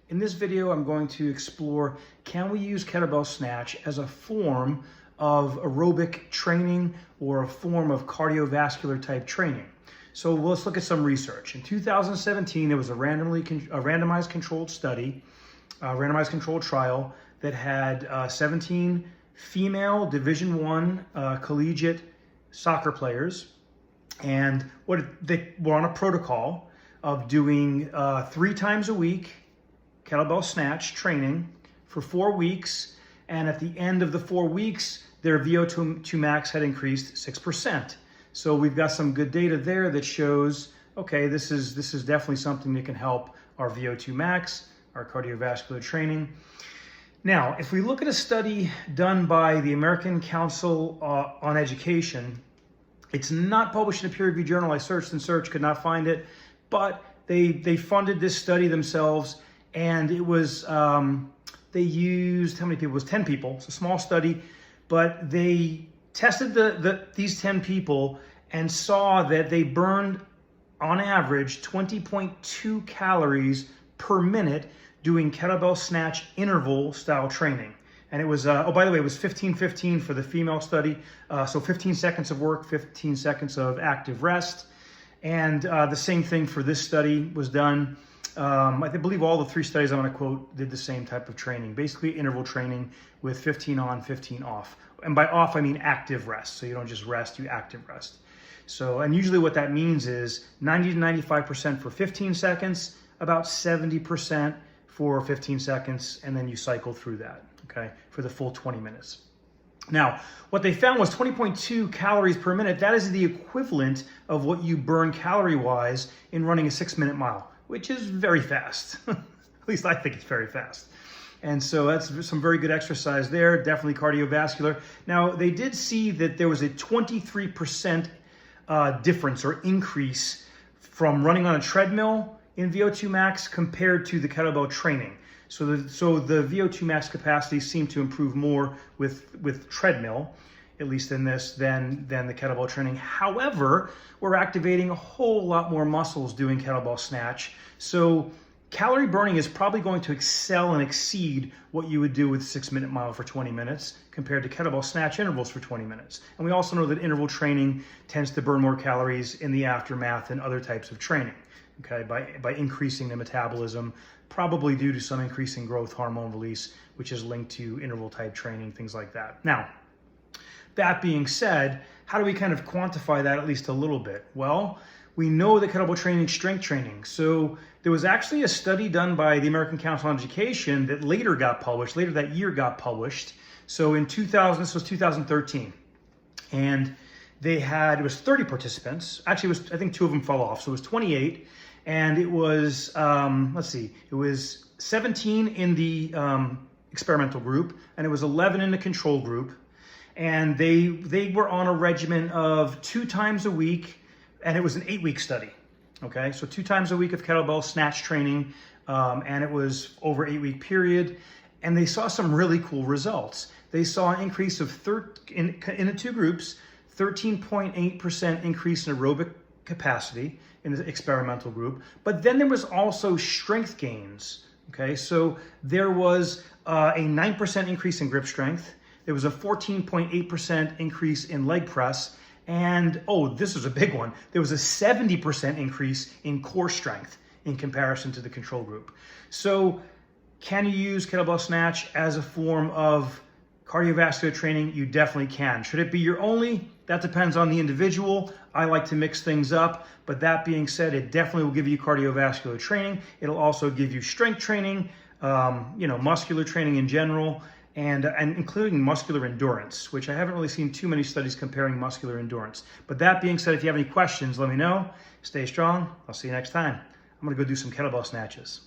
In this video, I'm going to explore, can we use kettlebell snatch as a form of aerobic training or a form of cardiovascular type training? So let's look at some research. In 2017, there was a randomized controlled study, a randomized controlled trial that had 17 female Division I collegiate soccer players. And they were on a protocol of doing 3 times a week kettlebell snatch training for 4 weeks. And at the end of the 4 weeks, their VO2 max had increased 6%. So we've got some good data there that shows, okay, this is definitely something that can help our VO2 max, our cardiovascular training. Now, if we look at a study done by the American Council on Education, it's not published in a peer-reviewed journal. I searched and searched, could not find it, but they funded this study themselves, and it was, they used, how many people? It was 10 people. It's a small study, but they tested these 10 people and saw that they burned, on average, 20.2 calories per minute doing kettlebell snatch interval style training. And it was, oh, by the way, it was 15-15 for the female study. So 15 seconds of work, 15 seconds of active rest. And the same thing for this study was done. I believe all the 3 studies I'm going to quote did the same type of training, basically interval training with 15 on, 15 off. And by off, I mean active rest. So you don't just rest, you active rest. So, and usually what that means is 90 to 95% for 15 seconds, about 70% for 15 seconds, and then you cycle through that, okay, for the full 20 minutes. Now, what they found was 20.2 calories per minute. That is the equivalent of what you burn calorie-wise in running a 6-minute mile, which is very fast. At least I think it's very fast. And so that's some very good exercise there, definitely cardiovascular. Now, they did see that there was a 23% difference or increase from running on a treadmill in VO2 max compared to the kettlebell training. So the VO2 max capacity seemed to improve more with treadmill, at least in this, than the kettlebell training. However, we're activating a whole lot more muscles doing kettlebell snatch. So calorie burning is probably going to excel and exceed what you would do with 6-minute mile for 20 minutes compared to kettlebell snatch intervals for 20 minutes. And we also know that interval training tends to burn more calories in the aftermath than other types of training, okay, by increasing the metabolism, probably due to some increasing growth hormone release, which is linked to interval type training, things like that. Now, that being said, how do we kind of quantify that at least a little bit? Well, we know that kettlebell training is strength training. So there was actually a study done by the American Council on Education that later that year got published. So in 2000, this was 2013. And they had, it was 30 participants. Actually, I think 2 of them fell off. So it was 28. And it was, let's see, it was 17 in the experimental group, and it was 11 in the control group. And they were on a regimen of 2 times a week, and it was an 8-week study. Okay, so 2 times a week of kettlebell snatch training, and it was over 8-week period. And they saw some really cool results. They saw an increase of, in the 2 groups, 13.8% increase in aerobic capacity in the experimental group, but then there was also strength gains. Okay, so there was a 9% increase in grip strength. There was a 14.8% increase in leg press, and oh, this was a big one. There was a 70% increase in core strength in comparison to the control group. So, can you use kettlebell snatch as a form of cardiovascular training? You definitely can. Should it be your only? That depends on the individual. I like to mix things up, but that being said, it definitely will give you cardiovascular training. It'll also give you strength training, muscular training in general, and including muscular endurance, which I haven't really seen too many studies comparing muscular endurance. But that being said, if you have any questions, let me know. Stay strong. I'll see you next time. I'm gonna go do some kettlebell snatches.